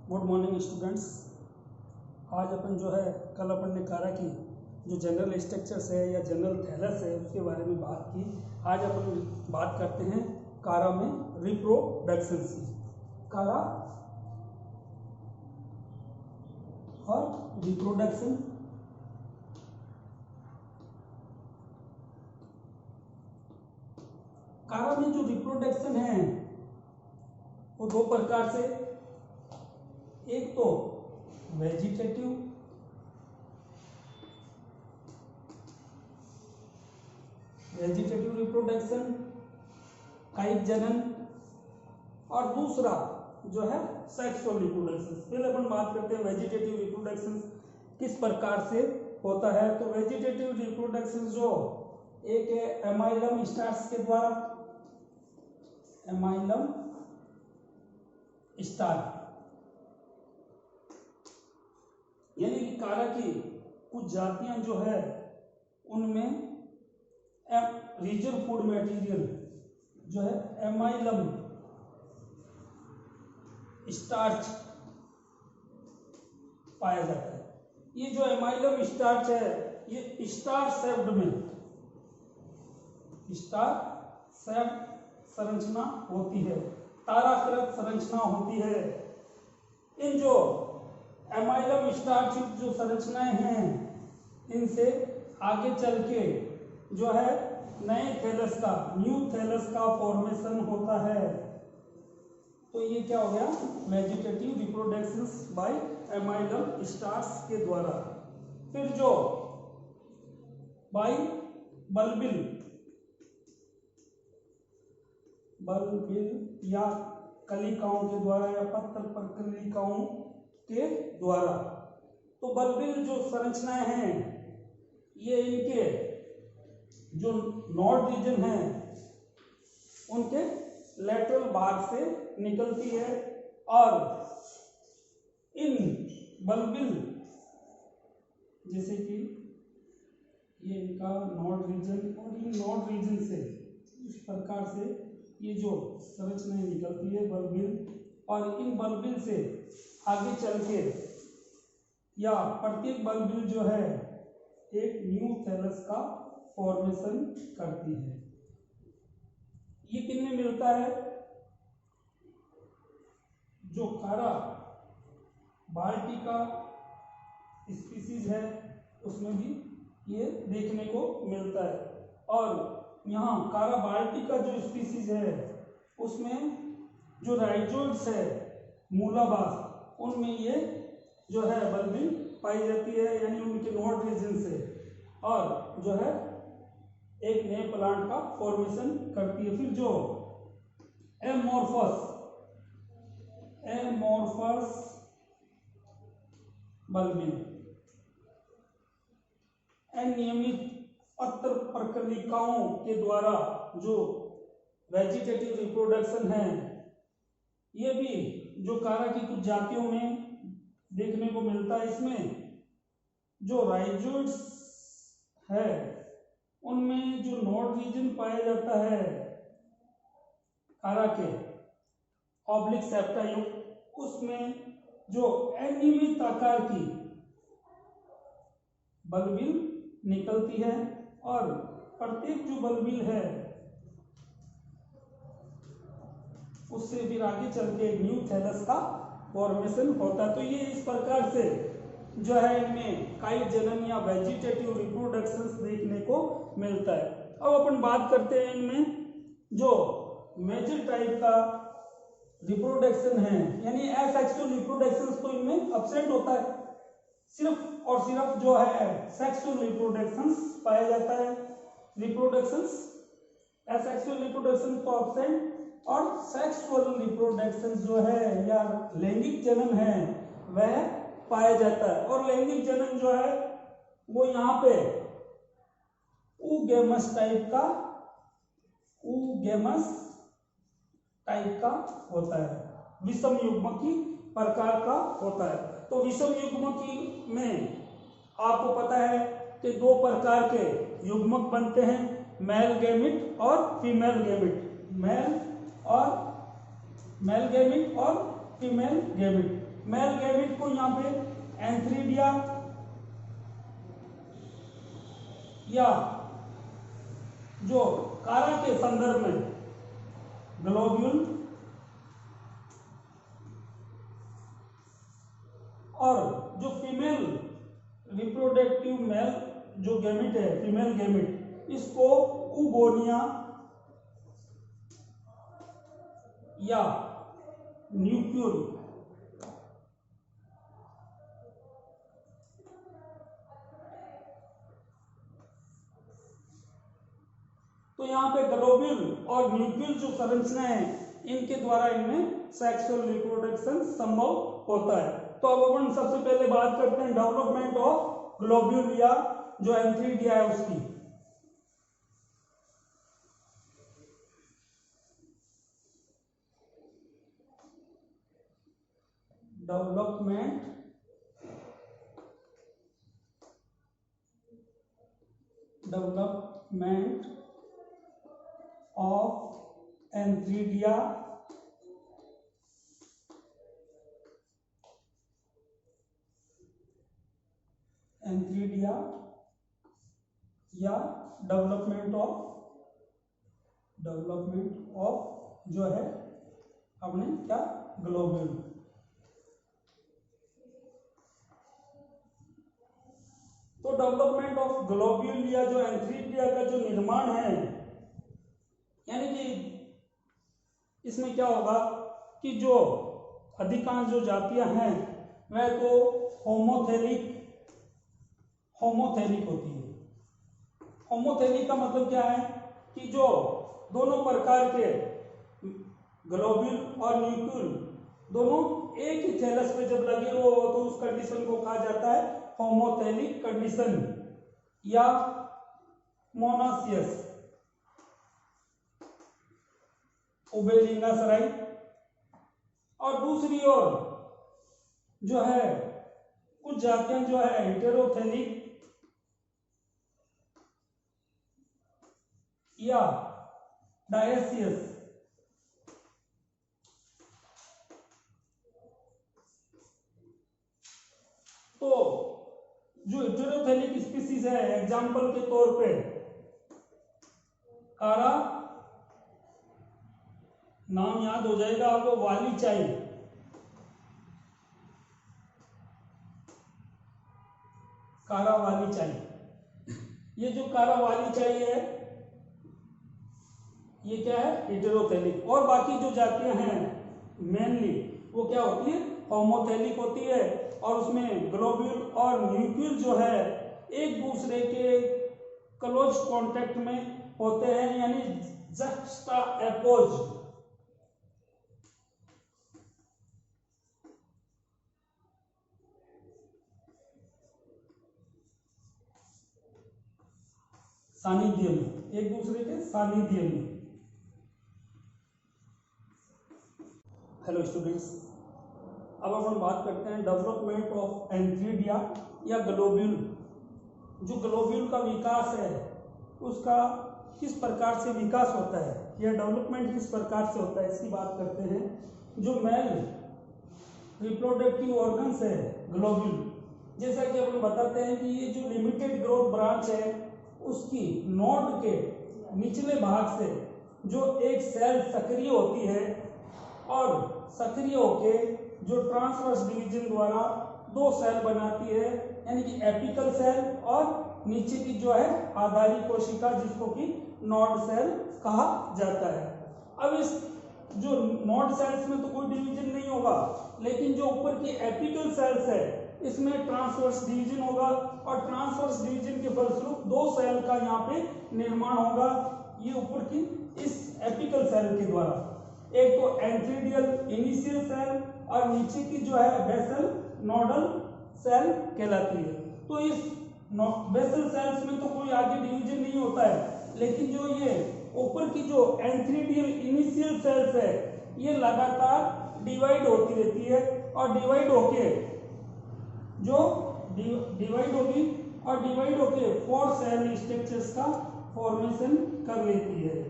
Good morning students. आज अपन जो है कल अपन ने कारा की जो जनरल स्ट्रक्चर्स है या जनरल थैलस है उसके बारे में बात की। आज अपन बात करते हैं कारा में रिप्रोडक्शन की। कारा और रिप्रोडक्शन कारा में जो रिप्रोडक्शन है वो दो प्रकार से, एक तो वेजिटेटिव रिप्रोडक्शन कायिक जनन, और दूसरा जो है सेक्सुअल रिप्रोडक्शन। पहले अपन बात करते हैं वेजिटेटिव रिप्रोडक्शन किस प्रकार से होता है। तो वेजिटेटिव रिप्रोडक्शन जो एक है एमाइलम स्टार्च के द्वारा, एमाइलम स्टार्च यानी कि कारा की कुछ जातियां जो है उनमें रिजर्व फूड मटेरियल जो है एमाइलम स्टार्च पाया जाता है। ये जो एमाइलम स्टार्च है ये स्टार शेप्ड में स्टार शेप्ड संरचना होती है, ताराकृत संरचना होती है। इन जो एमाइलम स्टार्च जो संरचनाएं हैं इनसे आगे चल के जो है नए थैलस का, न्यू थैलस का फॉर्मेशन होता है। तो ये क्या हो गया, vegetative reproduction by amylum starch के द्वारा। फिर जो बाय बल्बिल या कलिकाओं के द्वारा या पत्तर प्रकलिकाओं के द्वारा। तो बल्बिल जो संरचनाएं हैं ये इनके जो नोड रीजन है उनके लेटरल भाग से निकलती है, और इन बल्बिल जैसे कि ये इनका नोड रीजन, और इन नोड रीजन से इस प्रकार से ये जो संरचनाएं निकलती है बल्बिल, और इन बल्बिल से आगे चल के या प्रत्येक बल्बिल जो है एक न्यू थैलस का फॉर्मेशन करती है। ये किनमें मिलता है, जो कारा बाल्टिका स्पीसीज है उसमें भी ये देखने को मिलता है। और यहाँ कारा बाल्टिका जो स्पीसीज है उसमें जो राइजोइड्स है मूलाभास, उनमें ये जो है बल्बिल पाई जाती है, यानी उनके नोड रीजन से, और जो है एक नए प्लांट का फॉर्मेशन करती है। फिर जो एमोर्फस बल्बिल अनियमित पत्र प्रकलिकाओं के द्वारा जो वेजिटेटिव रिप्रोडक्शन है ये भी जो कारा की कुछ जातियों में देखने को मिलता है। इसमें जो राइजोइड्स है उनमें जो नोड रीजन पाया जाता है कारा के ऑब्लिक सेप्टा युक्त, उसमें जो अनियमित आकार की बल्बिल निकलती है, और प्रत्येक जो बल्बिल है उससे फिर आगे चल के न्यू थैलस का फॉर्मेशन होता है। तो ये इस प्रकार से जो है इनमें कायिक जनन या वेजिटेटिव रिप्रोडक्शन देखने को मिलता है। अब अपन बात करते हैं इनमें जो मेजर टाइप का रिप्रोडक्शन है, यानी एसेक्सुअल रिप्रोडक्शन तो इनमें एब्सेंट होता है, सिर्फ और सिर्फ जो है सेक्सुअल रिप्रोडक्शन पाया जाता है। रिप्रोडक्शंस एसेक्सुअल रिप्रोडक्शन तो एब्सेंट, और सेक्सुअल रिप्रोडक्शन जो है या लैंगिक जनन है वह पाया जाता है। और लैंगिक जनन जो है वो यहाँ पे ऊगेमस टाइप का होता है, विषम युग्मकी प्रकार का होता है। तो विषम युग्मकी में आपको पता है कि दो प्रकार के युग्मक बनते हैं, मेल गैमिट और फीमेल गैमिट, मेल गैमिट और फीमेल गैमिट। मेल गैमेट को यहाँ पे एंथ्रीडिया या जो कारा के संदर्भ में ग्लोब्यूल और जो फीमेल रिप्रोडक्टिव मेल जो गैमेट है फीमेल गैमेट इसको उगोनिया या न्यूक्यूल तो यहाँ पे ग्लोब्यूल और न्यूक्लियल जो संरचना है इनके द्वारा इनमें सेक्सुअल रिप्रोडक्शन संभव होता है। तो अब अपन सबसे पहले बात करते हैं डेवलपमेंट ऑफ ग्लोब्यूल या जो एंथ्रीडिया है उसकी। डेवलपमेंट ऑफ एंथ्रीडिया या डेवलपमेंट ऑफ जो है अपने क्या ग्लोब्यूल। तो डेवलपमेंट ऑफ ग्लोब्यूल या जो एंथ्रीडिया का जो निर्माण है यानी कि इसमें क्या होगा कि जो अधिकांश जो जातियां हैं वह तो होमोथेलिक होती है। होमोथेलिक का मतलब क्या है कि जो दोनों प्रकार के ग्लोब्यूल और न्यूक्लियल दोनों एक ही थैलस पे जब लगे हो तो उस कंडीशन को कहा जाता है होमोथेलिक कंडीशन या मोनासियस उभयलिंगाश्रयी। और दूसरी ओर जो है कुछ जातियां जो है हेटेरोथेलिक या डायसियस। तो जो हेटेरोथेलिक स्पीसीज है एग्जाम्पल के तौर पे कारा, नाम याद हो जाएगा आपको, वालीचाई, कारा वालीचाई। ये जो कारा वालीचाई है ये क्या है हेटेरोथेलिक। और बाकी जो जातियां हैं मेनली वो क्या होती है होमोथेलिक होती है और उसमें ग्लोब्यूल और न्यूक्लियल जो है एक दूसरे के क्लोज कांटेक्ट में होते हैं यानी जस्टा एपोज। सानिध्य में, एक दूसरे के सानिध्य में। हेलो स्टूडेंट्स, अब अपन बात करते हैं डेवलपमेंट ऑफ एंथ्रीडिया या ग्लोब्यूल। जो ग्लोब्यूल का विकास है उसका किस प्रकार से विकास होता है या डेवलपमेंट किस प्रकार से होता है इसकी बात करते हैं। जो मेल रिप्रोडक्टिव ऑर्गन्स है ग्लोब्यूल, जैसा कि अपन बताते हैं कि ये जो लिमिटेड ग्रोथ ब्रांच है उसकी नोड के निचले भाग से जो एक सेल सक्रिय होती है और सक्रिय होके जो ट्रांसवर्स डिवीजन द्वारा दो सेल बनाती है यानी कि एपिकल सेल और नीचे की जो है आधारी कोशिका जिसको कि नोड सेल कहा जाता है। अब इस जो नोड सेल्स में तो कोई डिवीजन नहीं होगा लेकिन जो ऊपर की एपिकल सेल्स है इसमें ट्रांसवर्स डिवीजन होगा और ट्रांसवर्स डिवीजन के फलस्वरूप दो सेल का यहाँ पे निर्माण होगा। ये ऊपर की इस एपिकल सेल के द्वारा एक तो एंथ्रीडियल इनिशियल सेल और नीचे की जो है बेसल नोडल सेल कहलाती है। तो इस बेसल सेल्स में तो कोई आगे डिवीजन नहीं होता है लेकिन जो ये ऊपर की जो एंथ्रीडियल इनिशियल सेल्स है ये लगातार डिवाइड होती रहती है और डिवाइड होके जो डिवाइड होगी और डिवाइड होके 4 सेल स्ट्रक्चर्स का फॉर्मेशन कर लेती है।